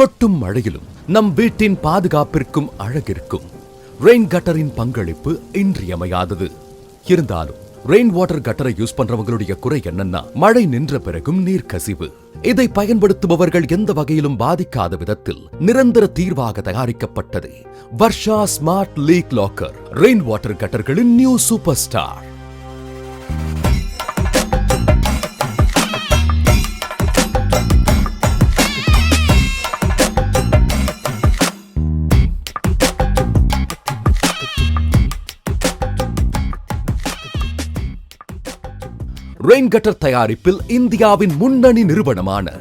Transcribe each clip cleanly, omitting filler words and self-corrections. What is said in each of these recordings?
கொட்டும் மழையிலும் நம் வீட்டின் பாதுகாப்பிற்கும் அழகிற்கும் ரெயின் கட்டரின் பங்களிப்பு இன்றியமையாதது. இருந்தாலும் ரெயின் வாட்டர் கட்டரை யூஸ் பண்றவங்களுடைய குறை என்னன்னா, மழை நின்ற பிறகும் நீர் கசிவு. இதை பயன்படுத்துபவர்கள் எந்த வகையிலும் பாதிக்காத விதத்தில் நிரந்தர தீர்வாக தயாரிக்கப்பட்டது Varsha smart leak locker, rain water கட்டர்களின் new super star. Rain gutter தயாரிப்பில் இந்தியாவின் முன்னணி நிறுவனமான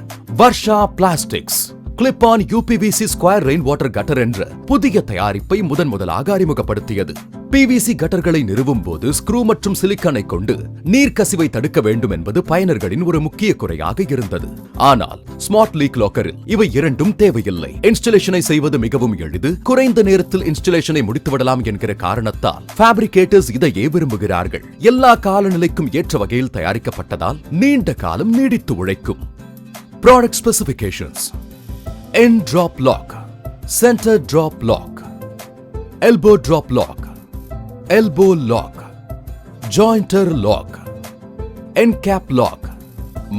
Varsha plastics clip on UPVC square rain water gutter என்ற புதிய தயாரிப்பை முதலாக அறிமுகப்படுத்தியது. பிவிசி கட்டர்களை நிறுவும் போது ஸ்க்ரூ மற்றும் சிலிக்கானை கொண்டு நீர் கசிவை தடுக்க வேண்டும் என்பது பயனர்களின் ஒரு முக்கிய குறையாக இருந்தது. ஆனால் ஸ்மார்ட் லீக் லாக்கரில் இவை இரண்டும் தேவையில்லை. இன்ஸ்டலேஷனை செய்வது மிகவும் எளிது, குறைந்த நேரத்தில் இன்ஸ்டலேஷனை முடித்துவிடலாம் என்கிற காரணத்தால் ஃபேப்ரிகேட்டர்ஸ் இதையே விரும்புகிறார்கள். எல்லா காலநிலைக்கும் ஏற்ற வகையில் தயாரிக்கப்பட்டதால் நீண்ட காலம் நீடித்து உழைக்கும். Product specifications: end drop lock, center drop lock, elbow drop lock, elbow lock, jointer lock, end cap lock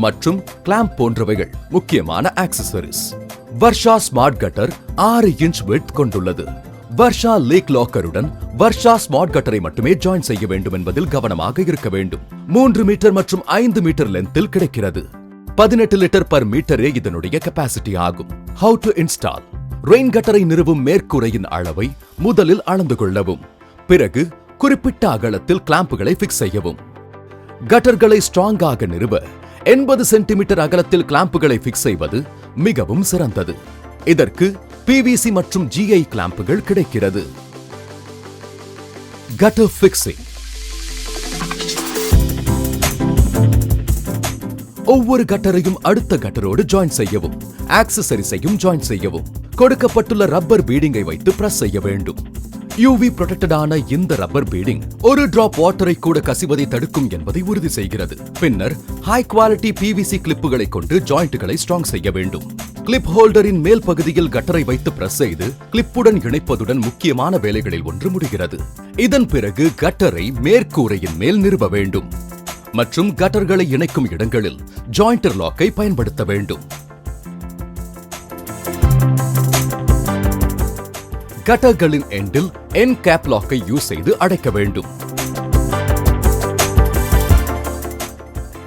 மற்றும் கிளாம்ப் போன்றவைகள் முக்கியமான accessories. Varsha smart cutter 6 inch width கொண்டுள்ளது. வர்ஷா லீக் லாக்கருடன் வர்ஷா ஸ்மார்ட் கட்டரை மட்டுமே ஜாயின் செய்ய வேண்டும் என்பதில் கவனமாக இருக்க வேண்டும். 3 மீட்டர் மற்றும் 5 மீட்டர் லென்த்தில் கிடைக்கிறது. 18 லிட்டர் பர் மீட்டரே இதனுடைய கெபாசிட்டி ஆகும். How to install? ரெயின் கட்டரை நிறுவும் மேற்கூரையின் அளவை முதலில் அளந்து கொள்ளவும். பிறகு குறிப்பிட்ட அகலத்தில் கிளாம்புகளை பிக்ஸ் செய்யவும். கட்டர்களை ஸ்ட்ராங்காக நிறுவ 80 சென்டிமீட்டர் அகலத்தில் கிளாம்புகளை பிக்ஸ் செய்வது மிகவும் சிறந்தது. இதற்கு பிவிசி மற்றும் ஜிஐ கிளாம்புகள் கிடைக்கிறது. கட்டர் பிக்சிங்: ஒவ்வொரு கட்டரையும் அடுத்த கட்டரோடு ஜாயின் செய்யவும். ஆக்சசரிஸையும் ஜாயின் செய்யவும். கொடுக்கப்பட்டுள்ள ரப்பர் பீடிங்கை வைத்து பிரஸ் செய்ய வேண்டும். யூவி ப்ரொடெக்டடான இந்த ரப்பர் பீடிங் ஒரு டிராப் வாட்டரை கூட கசிவதை தடுக்கும் என்பதை உறுதி செய்கிறது. பின்னர் ஹை குவாலிட்டி பிவிசி கிளிப்புகளை கொண்டு ஜாயிண்ட்களை ஸ்ட்ராங் செய்ய வேண்டும். கிளிப் ஹோல்டரின் மேல் பகுதியில் கட்டரை வைத்து பிரஸ் செய்து கிளிப்புடன் இணைப்பதுடன் முக்கியமான வேலைகளில் ஒன்று முடிகிறது. இதன் பிறகு கட்டரை மேற்கூரையின் மேல் நிறுவ வேண்டும் மற்றும் கட்டர்களை இணைக்கும் இடங்களில் ஜாயிண்டர் லாக்கை பயன்படுத்த வேண்டும். கட்டர்களின் எண்டில் எண்ட் கேப் லாக்கை யூஸ் செய்து அடைக்க வேண்டும்.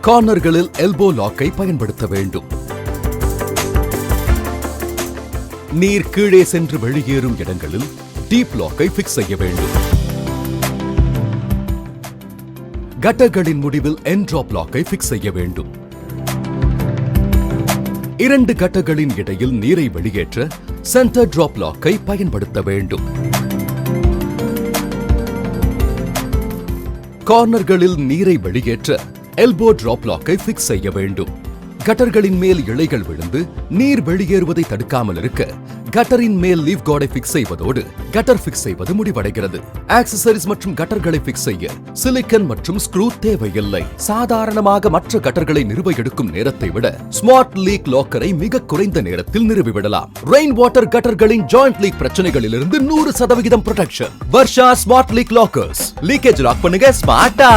கார்னர்களில் எல்போ லாக்கை பயன்படுத்த வேண்டும். நீர் கீழே சென்று வெளியேறும் இடங்களில் டீப் லாக்கை பிக்ஸ் செய்ய வேண்டும். கட்டர்களின் முடிவில் எண்ட் டிராப் லாக்கை பிக்ஸ் செய்ய வேண்டும். 2 கட்டர்களின் இடையில் நீரை வெளியேற்ற சென்டர் டிராப் லாக்கை பயன்படுத்த வேண்டும். கார்னர்களில் நீரை வெளியேற்ற எல்போ டிராப் லாக்கை பிக்ஸ் செய்ய வேண்டும். கட்டர்களின் மேல் இழைகள் விழுந்து நீர் வெளியேறுவதை தடுக்காமல் இருக்க கட்டரின் மேல் லீவ் கார்டை பிக்ஸ் செய்வதோடு கட்டர் பிக்ஸ் செய்வது முடிவடைகிறது. ஆக்சசரிஸ் மற்றும் கட்டர்களை பிக்ஸ் செய்ய சிலிக்கன் மற்றும் ஸ்க்ரூ தேவையில்லை. சாதாரணமாக மற்ற கட்டர்களை நிறுவ எடுக்கும் நேரத்தை விட ஸ்மார்ட் லீக் லாக்கரை மிக குறைந்த நேரத்தில் நிறுவிவிடலாம். ரெயின் வாட்டர் கட்டர்களின் ஜாயிண்ட் லீக் பிரச்சனைகளிலிருந்து 100% protection. Varsha smart leak lockers. Leakage lock பண்ணுங்க ஸ்மார்ட்டா.